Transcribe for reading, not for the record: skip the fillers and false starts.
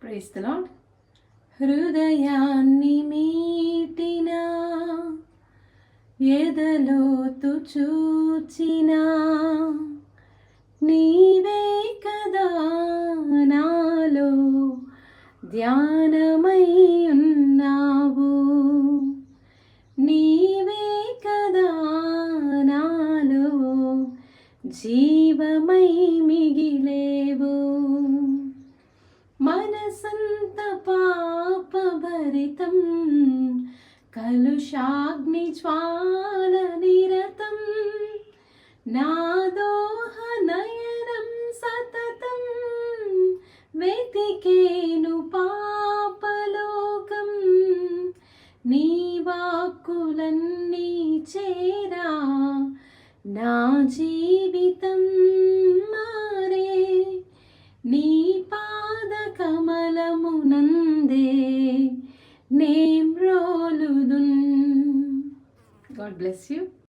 Praise the lord. హృదయాన్ని మీటిన ఎదలోతు చూచిన నీవే కదా నాలో ధ్యానమై ఉన్నావు, నీవే కదా నాలో జీవమై మిగిలేవు. మనసంత పాపభరితం కలుషాగ్ని జ్వాల నిరతం, నాదోహ నయనం సతతం వెతికేను పాపలోకం. నీ వాక్కులన్నీ చేరా నా జీవితం మారే, నీ పాద కమలమునందే నేమ్రోలుదున్. God bless you.